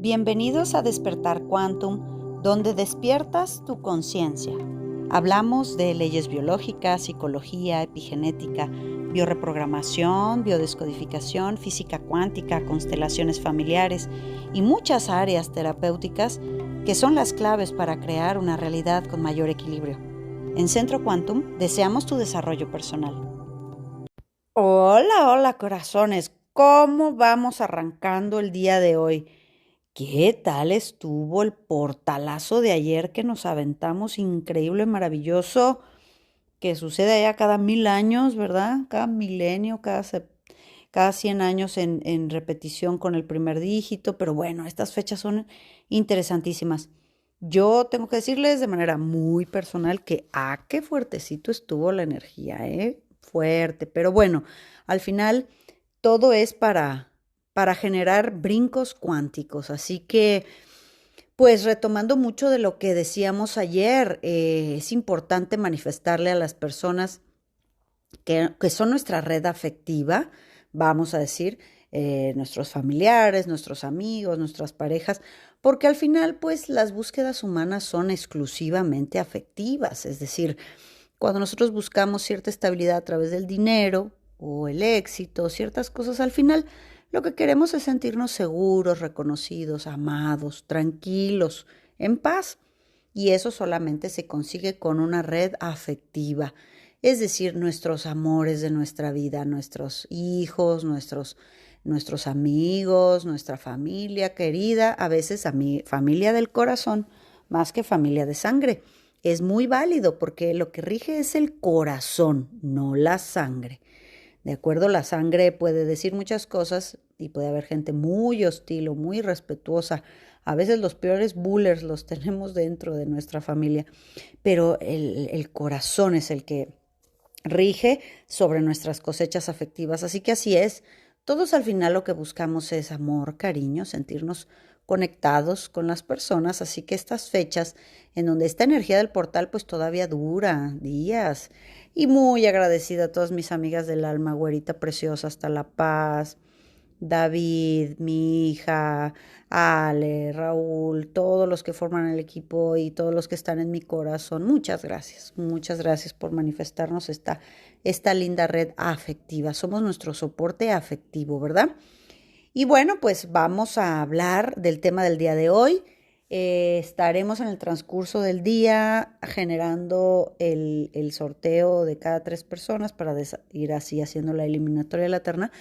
Bienvenidos a Despertar Quantum, donde despiertas tu conciencia. Hablamos de leyes biológicas, psicología, epigenética, bioreprogramación, biodescodificación, física cuántica, constelaciones familiares y muchas áreas terapéuticas que son las claves para crear una realidad con mayor equilibrio. En Centro Quantum deseamos tu desarrollo personal. Hola corazones, ¿cómo vamos arrancando el día de hoy? ¿Qué tal estuvo el portalazo de ayer que nos aventamos? Increíble, maravilloso, que sucede allá cada 1000 años, ¿verdad? Cada milenio, cada 100 años en repetición con el primer dígito, pero bueno, estas fechas son interesantísimas. Yo tengo que decirles de manera muy personal que, qué fuertecito estuvo la energía, ¿eh? Fuerte, pero bueno, al final todo es para generar brincos cuánticos. Así que, pues retomando mucho de lo que decíamos ayer, es importante manifestarle a las personas que son nuestra red afectiva, vamos a decir, nuestros familiares, nuestros amigos, nuestras parejas, porque al final, pues las búsquedas humanas son exclusivamente afectivas, es decir, cuando nosotros buscamos cierta estabilidad a través del dinero o el éxito, ciertas cosas, al final lo que queremos es sentirnos seguros, reconocidos, amados, tranquilos, en paz. Y eso solamente se consigue con una red afectiva, es decir, nuestros amores de nuestra vida, nuestros hijos, nuestros amigos, nuestra familia querida, a veces familia del corazón, más que familia de sangre. Es muy válido porque lo que rige es el corazón, no la sangre. ¿De acuerdo? La sangre puede decir muchas cosas y puede haber gente muy hostil o muy respetuosa. A veces los peores bullers los tenemos dentro de nuestra familia, pero el corazón es el que rige sobre nuestras cosechas afectivas. Así que así es. Todos al final lo que buscamos es amor, cariño, sentirnos conectados con las personas. Así que estas fechas en donde esta energía del portal pues todavía dura días. Y muy agradecida a todas mis amigas del alma, güerita preciosa, hasta La Paz, David, mi hija, Ale, Raúl, todos los que forman el equipo y todos los que están en mi corazón. Muchas gracias por manifestarnos esta linda red afectiva. Somos nuestro soporte afectivo, ¿verdad? Y bueno, pues vamos a hablar del tema del día de hoy. Estaremos en el transcurso del día generando el sorteo de cada 3 personas para ir así haciendo la eliminatoria de la terna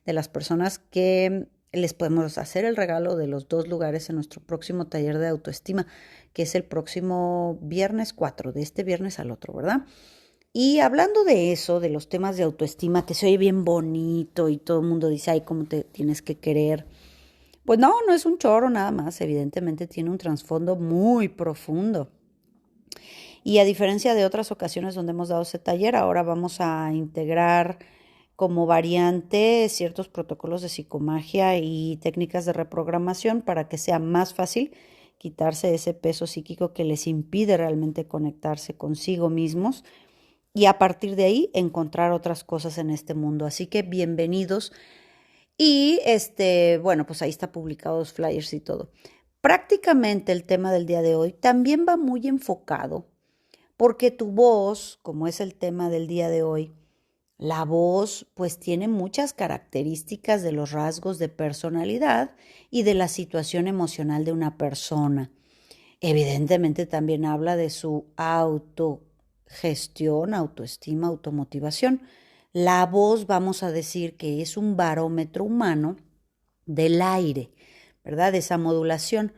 de las personas que les podemos hacer el regalo de los 2 lugares en nuestro próximo taller de autoestima, que es el próximo viernes 4, de este viernes al otro, ¿verdad? Y hablando de eso, de los temas de autoestima, que se oye bien bonito y todo el mundo dice, ay, cómo te tienes que querer. Pues no es un choro nada más, evidentemente tiene un trasfondo muy profundo. Y a diferencia de otras ocasiones donde hemos dado ese taller, ahora vamos a integrar como variante ciertos protocolos de psicomagia y técnicas de reprogramación para que sea más fácil quitarse ese peso psíquico que les impide realmente conectarse consigo mismos y a partir de ahí encontrar otras cosas en este mundo. Así que bienvenidos. Y bueno, pues ahí está publicados flyers y todo. Prácticamente el tema del día de hoy también va muy enfocado porque tu voz, como es el tema del día de hoy, la voz pues tiene muchas características de los rasgos de personalidad y de la situación emocional de una persona. Evidentemente también habla de su autogestión, autoestima, automotivación. La voz, vamos a decir que es un barómetro humano del aire, ¿verdad? De esa modulación.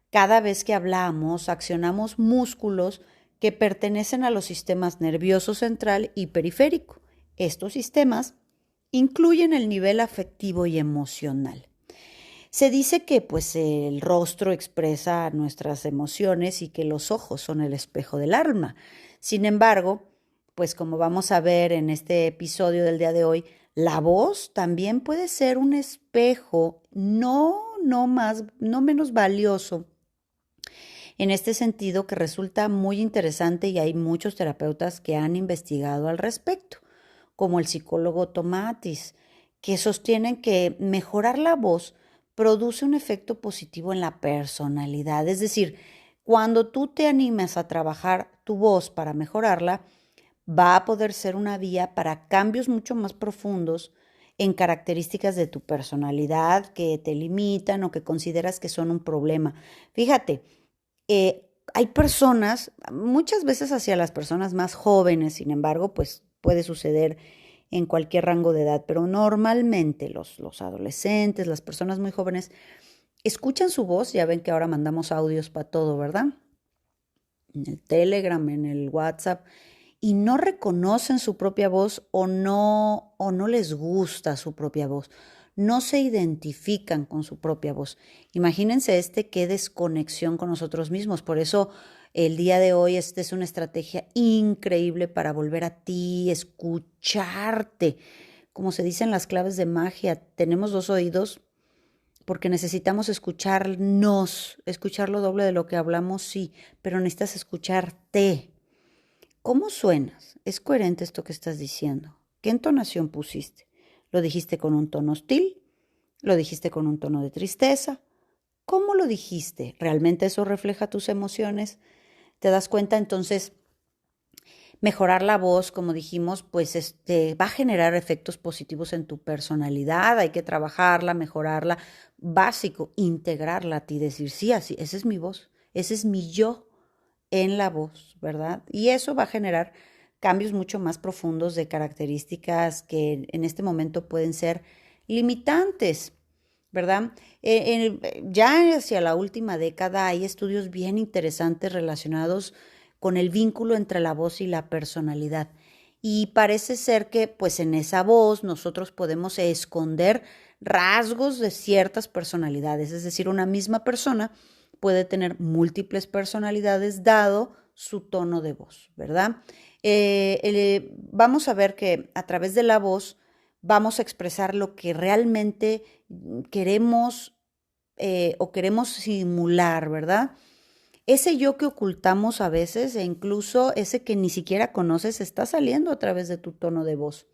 Cada vez que hablamos, accionamos músculos que pertenecen a los sistemas nervioso central y periférico. Estos sistemas incluyen el nivel afectivo y emocional. Se dice que pues el rostro expresa nuestras emociones y que los ojos son el espejo del alma. Sin embargo, pues como vamos a ver en este episodio del día de hoy, la voz también puede ser un espejo no menos valioso. En este sentido que resulta muy interesante y hay muchos terapeutas que han investigado al respecto, como el psicólogo Tomatis, que sostienen que mejorar la voz produce un efecto positivo en la personalidad. Es decir, cuando tú te animas a trabajar tu voz para mejorarla, va a poder ser una vía para cambios mucho más profundos en características de tu personalidad que te limitan o que consideras que son un problema. Fíjate, hay personas, muchas veces hacia las personas más jóvenes, sin embargo, pues puede suceder en cualquier rango de edad, pero normalmente los adolescentes, las personas muy jóvenes, escuchan su voz, ya ven que ahora mandamos audios para todo, ¿verdad? En el Telegram, en el WhatsApp, y no reconocen su propia voz o no les gusta su propia voz, no se identifican con su propia voz. Imagínense qué desconexión con nosotros mismos. Por eso el día de hoy esta es una estrategia increíble para volver a ti, escucharte. Como se dicen las claves de magia, tenemos dos oídos porque necesitamos escucharnos, escuchar lo doble de lo que hablamos, sí, pero necesitas escucharte. ¿Cómo suenas? ¿Es coherente esto que estás diciendo? ¿Qué entonación pusiste? ¿Lo dijiste con un tono hostil? ¿Lo dijiste con un tono de tristeza? ¿Cómo lo dijiste? ¿Realmente eso refleja tus emociones? ¿Te das cuenta? Entonces, mejorar la voz, como dijimos, pues va a generar efectos positivos en tu personalidad. Hay que trabajarla, mejorarla. Básico, integrarla a ti, decir, sí, así, esa es mi voz, ese es mi yo en la voz, ¿verdad? Y eso va a generar cambios mucho más profundos de características que en este momento pueden ser limitantes, ¿verdad? Ya hacia la última década hay estudios bien interesantes relacionados con el vínculo entre la voz y la personalidad. Y parece ser que pues en esa voz nosotros podemos esconder rasgos de ciertas personalidades, es decir, una misma persona puede tener múltiples personalidades dado su tono de voz, ¿verdad? Vamos a ver que a través de la voz vamos a expresar lo que realmente queremos o queremos simular, ¿verdad? Ese yo que ocultamos a veces e incluso ese que ni siquiera conoces está saliendo a través de tu tono de voz.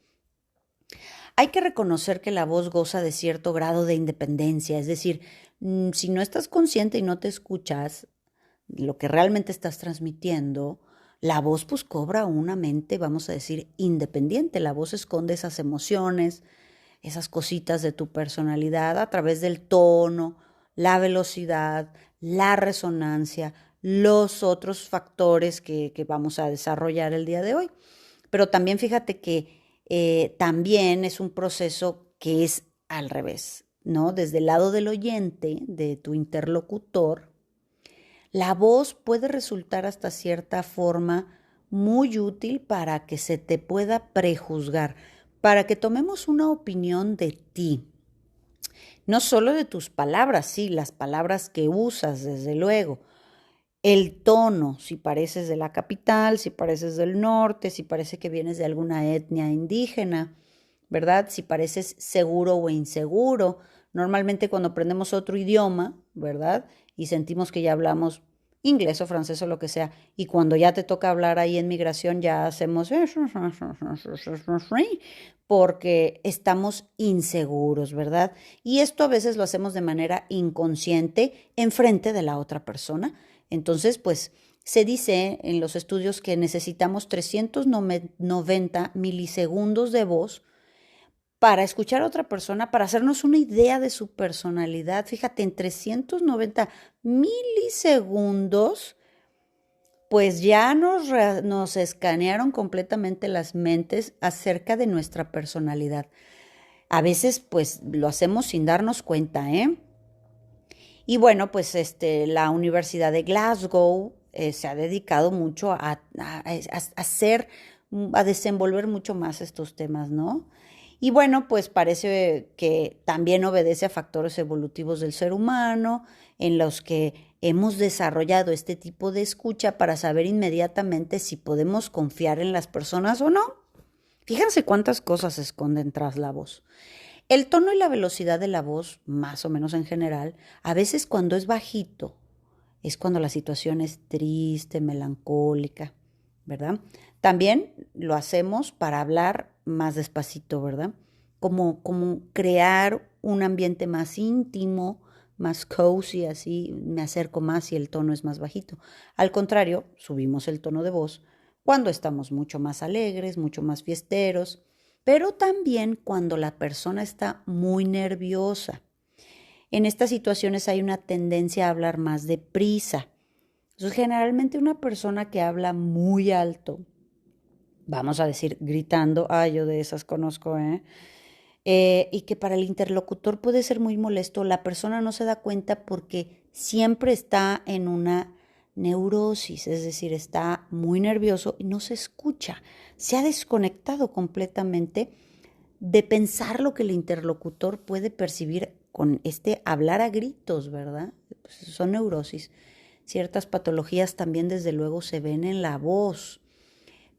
Hay que reconocer que la voz goza de cierto grado de independencia, es decir, si no estás consciente y no te escuchas lo que realmente estás transmitiendo, la voz pues cobra una mente, vamos a decir, independiente. La voz esconde esas emociones, esas cositas de tu personalidad a través del tono, la velocidad, la resonancia, los otros factores que vamos a desarrollar el día de hoy. Pero también fíjate que también es un proceso que es al revés, ¿no? Desde el lado del oyente, de tu interlocutor, la voz puede resultar hasta cierta forma muy útil para que se te pueda prejuzgar, para que tomemos una opinión de ti, no solo de tus palabras, sí, las palabras que usas, desde luego, el tono, si pareces de la capital, si pareces del norte, si parece que vienes de alguna etnia indígena, ¿verdad? Si pareces seguro o inseguro. Normalmente cuando aprendemos otro idioma, ¿verdad? Y sentimos que ya hablamos inglés o francés o lo que sea, y cuando ya te toca hablar ahí en migración ya hacemos porque estamos inseguros, ¿verdad? Y esto a veces lo hacemos de manera inconsciente enfrente de la otra persona. Entonces, pues se dice en los estudios que necesitamos 390 milisegundos de voz para escuchar a otra persona, para hacernos una idea de su personalidad. Fíjate, en 390 milisegundos, pues ya nos escanearon completamente las mentes acerca de nuestra personalidad. A veces, pues, lo hacemos sin darnos cuenta, ¿eh? Y bueno, pues la Universidad de Glasgow se ha dedicado mucho a hacer, a desenvolver mucho más estos temas, ¿no? Y bueno, pues parece que también obedece a factores evolutivos del ser humano, en los que hemos desarrollado este tipo de escucha para saber inmediatamente si podemos confiar en las personas o no. Fíjense cuántas cosas se esconden tras la voz. El tono y la velocidad de la voz, más o menos en general, a veces cuando es bajito, es cuando la situación es triste, melancólica, ¿verdad? También lo hacemos para hablar más despacito, ¿verdad? como crear un ambiente más íntimo, más cozy, así me acerco más si el tono es más bajito. Al contrario, subimos el tono de voz cuando estamos mucho más alegres, mucho más fiesteros, pero también cuando la persona está muy nerviosa. En estas situaciones hay una tendencia a hablar más deprisa. Entonces, generalmente una persona que habla muy alto, vamos a decir gritando, yo de esas conozco, y que para el interlocutor puede ser muy molesto, la persona no se da cuenta porque siempre está en una neurosis, es decir, está muy nervioso y no se escucha, se ha desconectado completamente de pensar lo que el interlocutor puede percibir con este hablar a gritos, ¿verdad? Pues son neurosis. Ciertas patologías también desde luego se ven en la voz.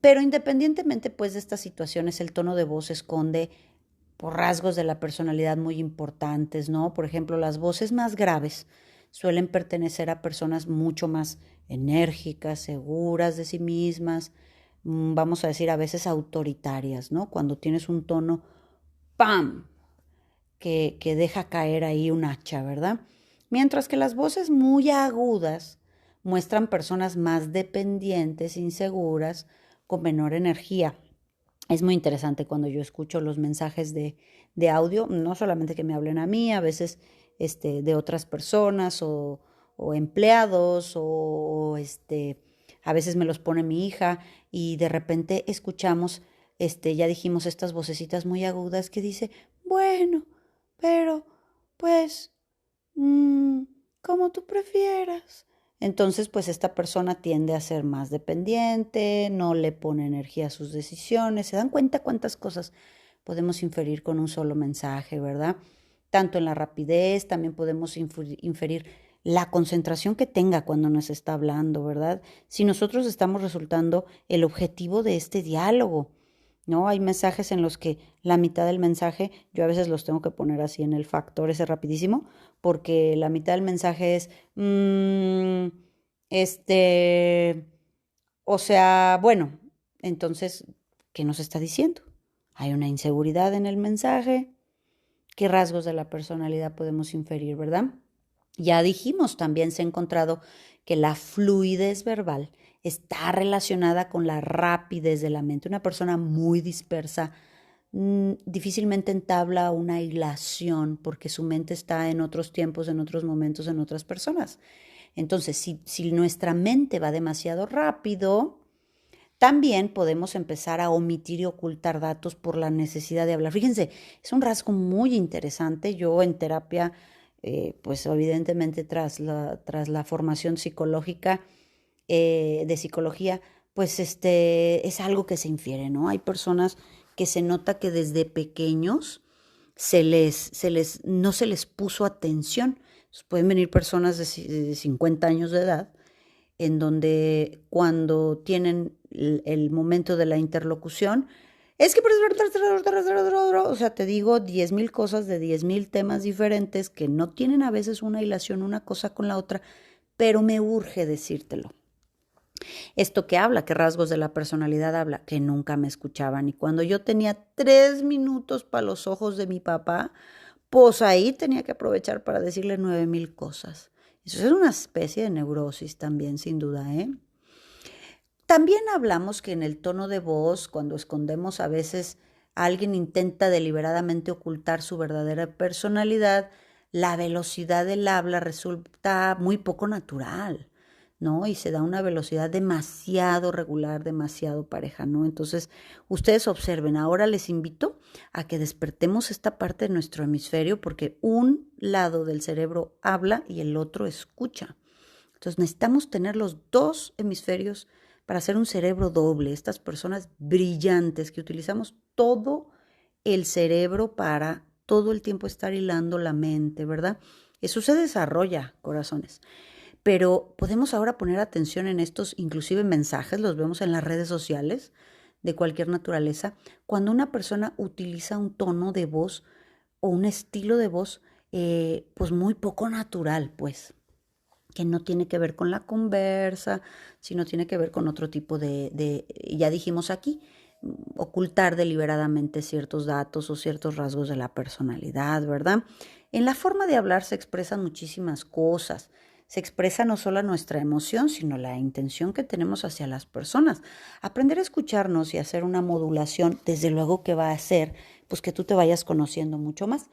Pero independientemente pues de estas situaciones, el tono de voz esconde por rasgos de la personalidad muy importantes, ¿no? Por ejemplo, las voces más graves suelen pertenecer a personas mucho más enérgicas, seguras de sí mismas, vamos a decir a veces autoritarias, ¿no? Cuando tienes un tono ¡pam! Que deja caer ahí un hacha, ¿verdad? Mientras que las voces muy agudas muestran personas más dependientes, inseguras, con menor energía. Es muy interesante cuando yo escucho los mensajes de audio, no solamente que me hablen a mí, a veces de otras personas o empleados a veces me los pone mi hija y de repente escuchamos, ya dijimos estas vocecitas muy agudas que dice, bueno, pero pues mm, como tú prefieras. Entonces, pues esta persona tiende a ser más dependiente, no le pone energía a sus decisiones. ¿Se dan cuenta cuántas cosas podemos inferir con un solo mensaje, verdad? Tanto en la rapidez, también podemos inferir la concentración que tenga cuando nos está hablando, ¿verdad? Si nosotros estamos resultando el objetivo de este diálogo. ¿No? Hay mensajes en los que la mitad del mensaje, yo a veces los tengo que poner así en el factor ese rapidísimo, porque la mitad del mensaje es, este, o sea, bueno, entonces, ¿qué nos está diciendo? Hay una inseguridad en el mensaje. ¿Qué rasgos de la personalidad podemos inferir, verdad? Ya dijimos, también se ha encontrado que la fluidez verbal está relacionada con la rapidez de la mente. Una persona muy dispersa difícilmente entabla una hilación porque su mente está en otros tiempos, en otros momentos, en otras personas. Entonces, si nuestra mente va demasiado rápido, también podemos empezar a omitir y ocultar datos por la necesidad de hablar. Fíjense, es un rasgo muy interesante. Yo en terapia, pues evidentemente tras la formación psicológica, de psicología, pues es algo que se infiere, ¿no? Hay personas que se nota que desde pequeños no se les puso atención. Entonces, pueden venir personas de 50 años de edad en donde cuando tienen el momento de la interlocución, es que, o sea, te digo 10,000 cosas de 10,000 temas diferentes que no tienen a veces una hilación una cosa con la otra, pero me urge decírtelo. Esto que habla, qué rasgos de la personalidad habla, que nunca me escuchaban. Y cuando yo tenía 3 minutos para los ojos de mi papá, pues ahí tenía que aprovechar para decirle 9,000 cosas. Eso es una especie de neurosis también, sin duda, ¿eh? También hablamos que en el tono de voz, cuando escondemos a veces, alguien intenta deliberadamente ocultar su verdadera personalidad, la velocidad del habla resulta muy poco natural, ¿no? Y se da una velocidad demasiado regular, demasiado pareja, ¿no? Entonces, ustedes observen, ahora les invito a que despertemos esta parte de nuestro hemisferio porque un lado del cerebro habla y el otro escucha. Entonces, necesitamos tener los dos hemisferios para hacer un cerebro doble, estas personas brillantes que utilizamos todo el cerebro para todo el tiempo estar hilando la mente, ¿verdad? Eso se desarrolla, corazones. Pero podemos ahora poner atención en estos, inclusive mensajes, los vemos en las redes sociales de cualquier naturaleza, cuando una persona utiliza un tono de voz o un estilo de voz, pues muy poco natural, pues que no tiene que ver con la conversa, sino tiene que ver con otro tipo ya dijimos aquí, ocultar deliberadamente ciertos datos o ciertos rasgos de la personalidad, ¿verdad? En la forma de hablar se expresan muchísimas cosas. Se expresa no solo nuestra emoción, sino la intención que tenemos hacia las personas. Aprender a escucharnos y hacer una modulación, desde luego que va a hacer pues que tú te vayas conociendo mucho más.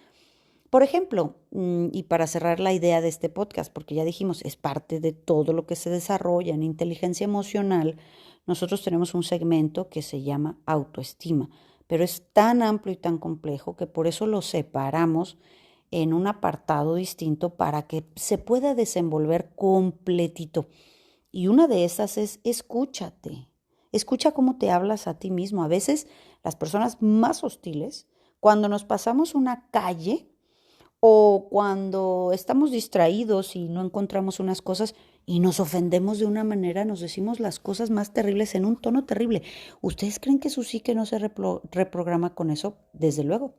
Por ejemplo, y para cerrar la idea de este podcast, porque ya dijimos, es parte de todo lo que se desarrolla en inteligencia emocional, nosotros tenemos un segmento que se llama autoestima, pero es tan amplio y tan complejo que por eso lo separamos en un apartado distinto para que se pueda desenvolver completito. Y una de esas es escúchate. Escucha cómo te hablas a ti mismo. A veces las personas más hostiles, cuando nos pasamos una calle, o cuando estamos distraídos y no encontramos unas cosas y nos ofendemos de una manera, nos decimos las cosas más terribles en un tono terrible. ¿Ustedes creen que su psique no se reprograma con eso? Desde luego.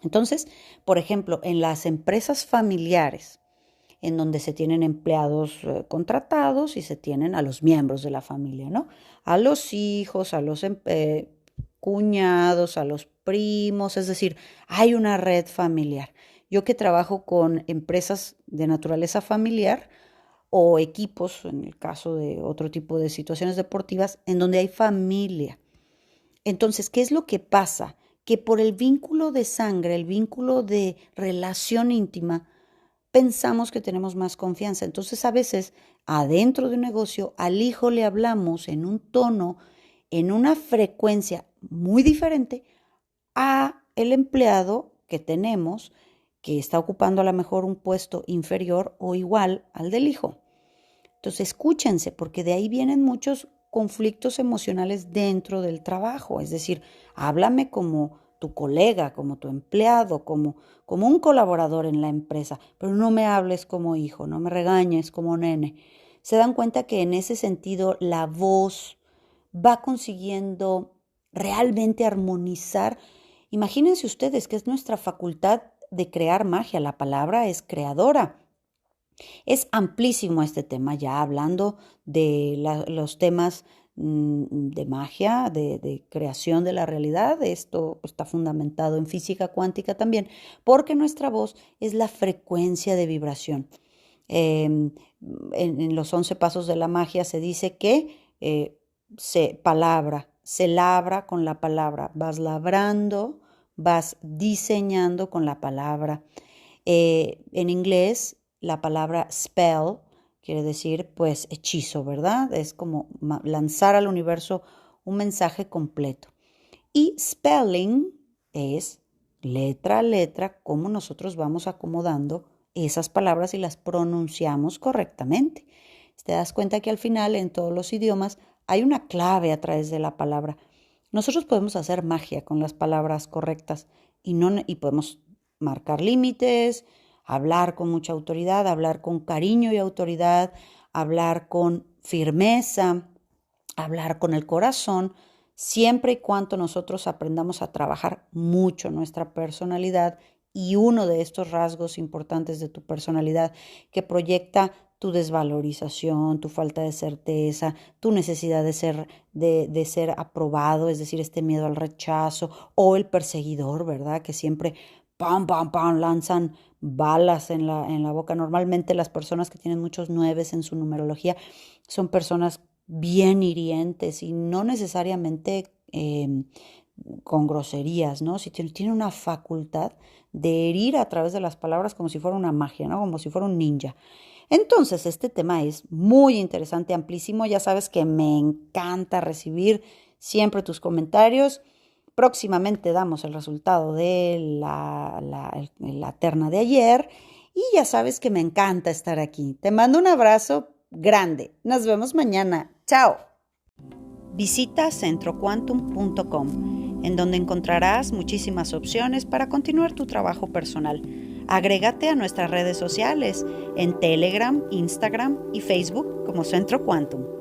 Entonces, por ejemplo, en las empresas familiares, en donde se tienen empleados contratados y se tienen a los miembros de la familia, ¿no? A los hijos, a los cuñados, a los primos, es decir, hay una red familiar. Yo que trabajo con empresas de naturaleza familiar o equipos, en el caso de otro tipo de situaciones deportivas, en donde hay familia. Entonces, ¿qué es lo que pasa? Que por el vínculo de sangre, el vínculo de relación íntima, pensamos que tenemos más confianza. Entonces, a veces, adentro de un negocio, al hijo le hablamos en un tono, en una frecuencia muy diferente a el empleado que tenemos, que está ocupando a lo mejor un puesto inferior o igual al del hijo. Entonces, escúchense, porque de ahí vienen muchos conflictos emocionales dentro del trabajo. Es decir, háblame como tu colega, como tu empleado, como un colaborador en la empresa, pero no me hables como hijo, no me regañes como nene. Se dan cuenta que en ese sentido la voz va consiguiendo realmente armonizar. Imagínense ustedes que es nuestra facultad de crear magia, la palabra es creadora. Es amplísimo este tema, ya hablando de los temas de magia, de creación de la realidad. Esto está fundamentado en física cuántica también, porque nuestra voz es la frecuencia de vibración. En los 11 pasos de la magia se dice que se labra con la palabra, vas labrando, vas diseñando con la palabra. En inglés, la palabra spell quiere decir, pues, hechizo, ¿verdad? Es como lanzar al universo un mensaje completo. Y spelling es letra a letra, cómo nosotros vamos acomodando esas palabras y las pronunciamos correctamente. Te das cuenta que al final, en todos los idiomas, hay una clave a través de la palabra. Nosotros podemos hacer magia con las palabras correctas y podemos marcar límites, hablar con mucha autoridad, hablar con cariño y autoridad, hablar con firmeza, hablar con el corazón, siempre y cuando nosotros aprendamos a trabajar mucho nuestra personalidad. Y uno de estos rasgos importantes de tu personalidad que proyecta tu desvalorización, tu falta de certeza, tu necesidad de ser aprobado, es decir, este miedo al rechazo, o el perseguidor, ¿verdad? Que siempre pam, pam, pam, lanzan balas en la boca. Normalmente las personas que tienen muchos nueves en su numerología son personas bien hirientes y no necesariamente con groserías, ¿no? Si tiene una facultad de herir a través de las palabras como si fuera una magia, ¿no? Como si fuera un ninja. Entonces, este tema es muy interesante, amplísimo. Ya sabes que me encanta recibir siempre tus comentarios. Próximamente damos el resultado de la terna de ayer y ya sabes que me encanta estar aquí. Te mando un abrazo grande. Nos vemos mañana. Chao. Visita centroquantum.com, en donde encontrarás muchísimas opciones para continuar tu trabajo personal. Agrégate a nuestras redes sociales en Telegram, Instagram y Facebook como Centro Quantum.